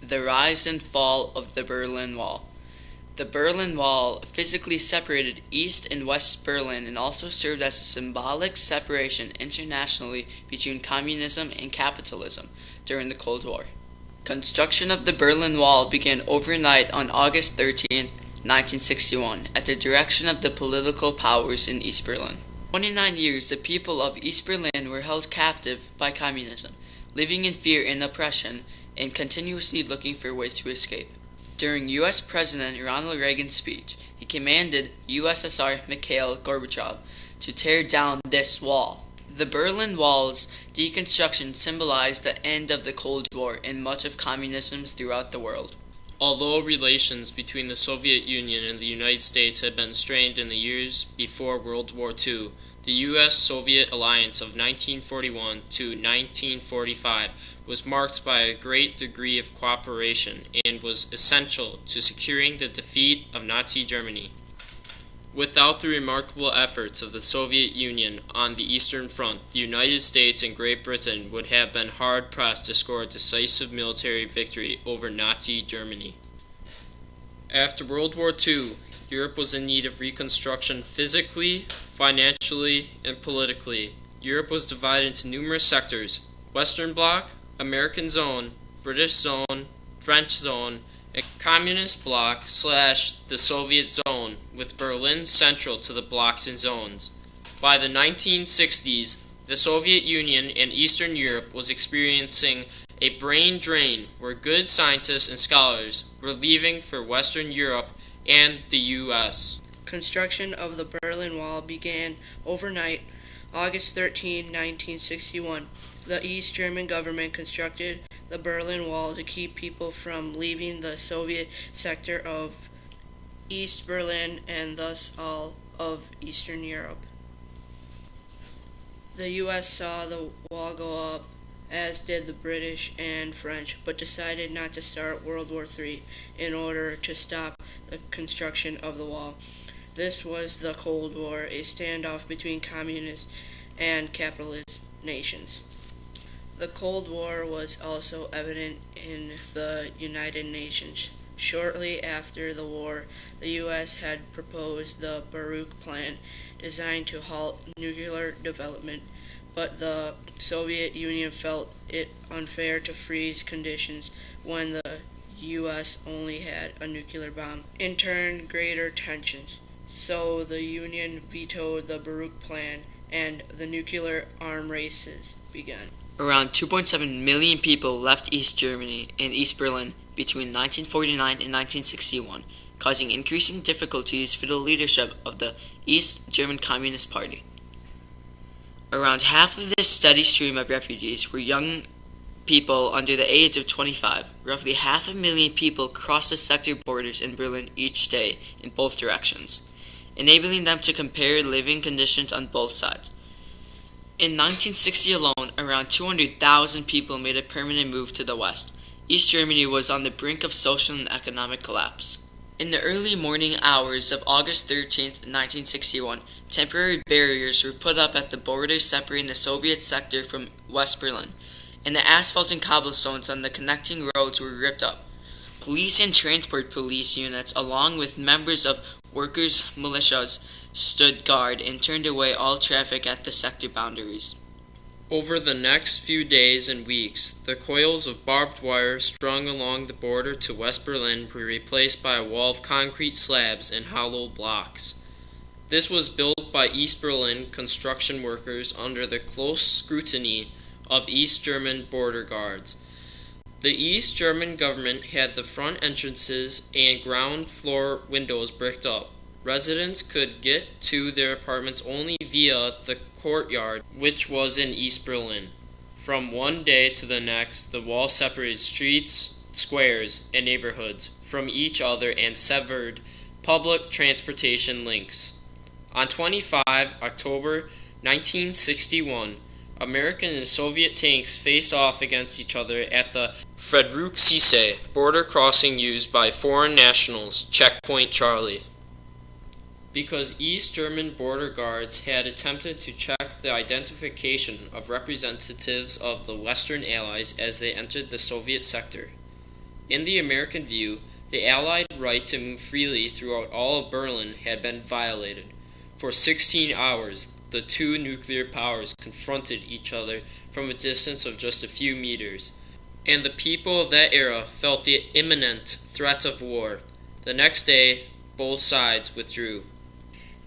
The rise and fall of the Berlin Wall. The Berlin Wall physically separated East and West Berlin and also served as a symbolic separation internationally between communism and capitalism during the Cold War. Construction of the Berlin Wall began overnight on August 13, 1961, at the direction of the political powers in East Berlin. 29 years, the people of East Berlin were held captive by communism, living in fear and oppression, and continuously looking for ways to escape. During U.S. President Ronald Reagan's speech, he commanded USSR Mikhail Gorbachev to tear down this wall. The Berlin Wall's deconstruction symbolized the end of the Cold War and much of communism throughout the world. Although relations between the Soviet Union and the United States had been strained in the years before World War II, the U.S.-Soviet alliance of 1941 to 1945 was marked by a great degree of cooperation and was essential to securing the defeat of Nazi Germany. Without the remarkable efforts of the Soviet Union on the Eastern Front, the United States and Great Britain would have been hard-pressed to score a decisive military victory over Nazi Germany. After World War II, Europe was in need of reconstruction physically, financially, and politically. Europe was divided into numerous sectors: Western Bloc, American Zone, British Zone, French Zone, and Communist Bloc / the Soviet Zone, with Berlin central to the blocs and zones. By the 1960s, the Soviet Union and Eastern Europe was experiencing a brain drain where good scientists and scholars were leaving for Western Europe and the U.S. Construction of the Berlin Wall began overnight, August 13, 1961. The East German government constructed the Berlin Wall to keep people from leaving the Soviet sector of East Berlin and thus all of Eastern Europe. The U.S. saw the wall go up, as did the British and French, but decided not to start World War III in order to stop the construction of the wall. This was the Cold War, a standoff between communist and capitalist nations. The Cold War was also evident in the United Nations. Shortly after the war, the U.S. had proposed the Baruch Plan, designed to halt nuclear development, but the Soviet Union felt it unfair to freeze conditions when the U.S. only had a nuclear bomb. In turn, greater tensions. So the Union vetoed the Baruch Plan, and the nuclear arm races began. Around 2.7 million people left East Germany and East Berlin between 1949 and 1961, causing increasing difficulties for the leadership of the East German Communist Party. Around half of this steady stream of refugees were young people under the age of 25. Roughly 500,000 people crossed the sector borders in Berlin each day in both directions, enabling them to compare living conditions on both sides. In 1960 alone, around 200,000 people made a permanent move to the west. East Germany was on the brink of social and economic collapse. In the early morning hours of August 13, 1961, temporary barriers were put up at the border separating the Soviet sector from West Berlin, and the asphalt and cobblestones on the connecting roads were ripped up. Police and transport police units, along with members of workers' militias, stood guard and turned away all traffic at the sector boundaries. Over the next few days and weeks, the coils of barbed wire strung along the border to West Berlin were replaced by a wall of concrete slabs and hollow blocks. This was built by East Berlin construction workers under the close scrutiny of East German border guards. The East German government had the front entrances and ground floor windows bricked up. Residents could get to their apartments only via the courtyard, which was in East Berlin. From one day to the next, the wall separated streets, squares, and neighborhoods from each other and severed public transportation links. On 25 October 1961, American and Soviet tanks faced off against each other at the Friedrichshain border crossing used by foreign nationals, Checkpoint Charlie. Because East German border guards had attempted to check the identification of representatives of the Western Allies as they entered the Soviet sector. In the American view, the Allied right to move freely throughout all of Berlin had been violated. For 16 hours, the two nuclear powers confronted each other from a distance of just a few meters, and the people of that era felt the imminent threat of war. The next day, both sides withdrew.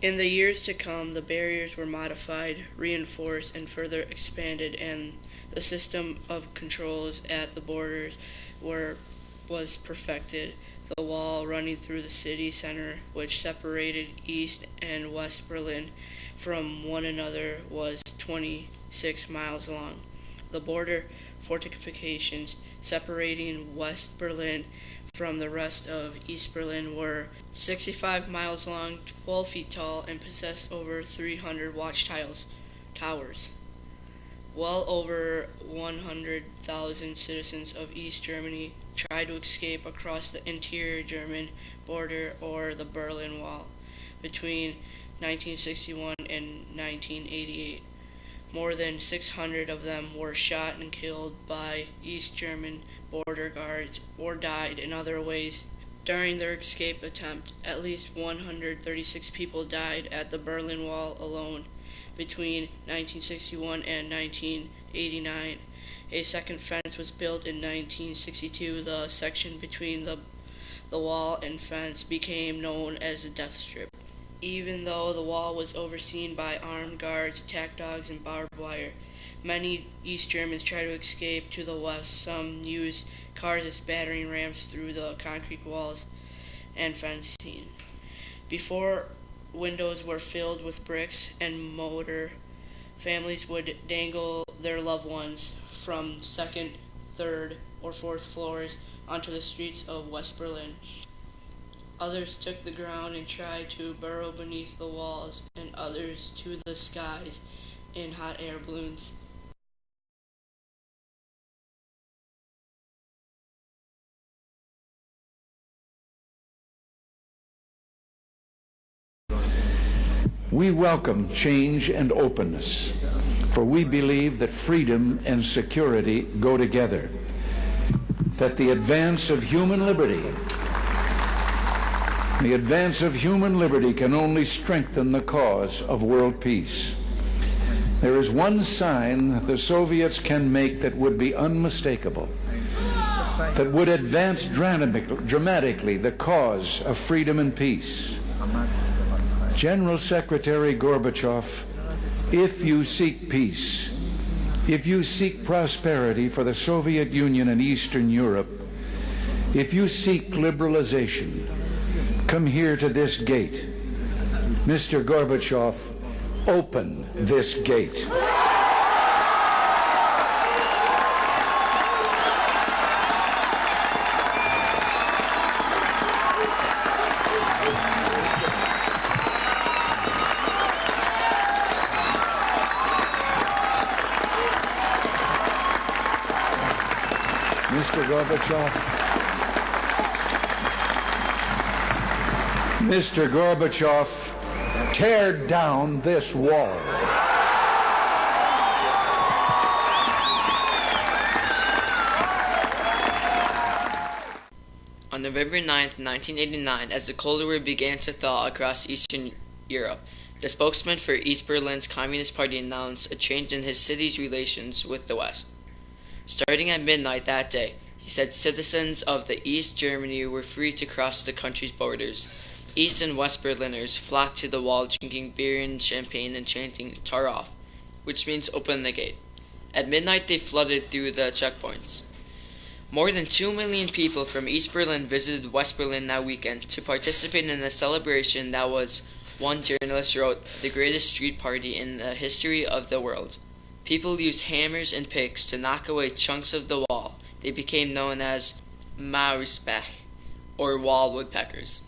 In the years to come, the barriers were modified, reinforced, and further expanded, and the system of controls at the borders was perfected. The wall running through the city center, which separated East and West Berlin from one another, was 26 miles long. The border fortifications separating West Berlin from the rest of East Berlin were 65 miles long, 12 feet tall, and possessed over 300 towers. Well over 100,000 citizens of East Germany tried to escape across the interior German border or the Berlin Wall between 1961 and 1988. More than 600 of them were shot and killed by East German border guards or died in other ways. During their escape attempt, at least 136 people died at the Berlin Wall alone. Between 1961 and 1989, a second fence was built in 1962. The section between the wall and fence became known as the death strip. Even though the wall was overseen by armed guards, attack dogs, and barbed wire, many East Germans tried to escape to the west. Some used cars as battering rams through the concrete walls and fencing. Before windows were filled with bricks and mortar, families would dangle their loved ones from second, third, or fourth floors onto the streets of West Berlin. Others took the ground and tried to burrow beneath the walls, and others to the skies in hot air balloons. We welcome change and openness, for we believe that freedom and security go together, that the advance of human liberty can only strengthen the cause of world peace. There is one sign the Soviets can make that would be unmistakable, that would advance dramatically the cause of freedom and peace. General Secretary Gorbachev, if you seek peace, if you seek prosperity for the Soviet Union and Eastern Europe, if you seek liberalization, come here to this gate. Mr. Gorbachev, open this gate. Mr. Gorbachev, tear down this wall. On November 9, 1989, as the Cold War began to thaw across Eastern Europe, the spokesman for East Berlin's Communist Party announced a change in his city's relations with the West. Starting at midnight that day, he said citizens of the East Germany were free to cross the country's borders. East and West Berliners flocked to the wall drinking beer and champagne and chanting "Tar off," which means open the gate. At midnight they flooded through the checkpoints. More than 2 million people from East Berlin visited West Berlin that weekend to participate in a celebration that was, one journalist wrote, the greatest street party in the history of the world. People used hammers and picks to knock away chunks of the wall. They became known as Mauerspecht, or wall woodpeckers.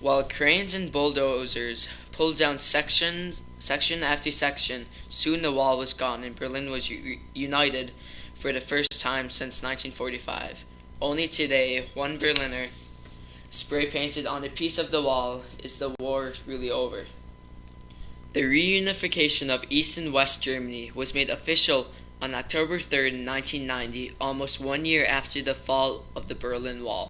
While cranes and bulldozers pulled down section after section, soon the wall was gone and Berlin was united for the first time since 1945. Only today, one Berliner spray painted on a piece of the wall, "Is the war really over?" The reunification of East and West Germany was made official on October 3, 1990, almost 1 year after the fall of the Berlin Wall.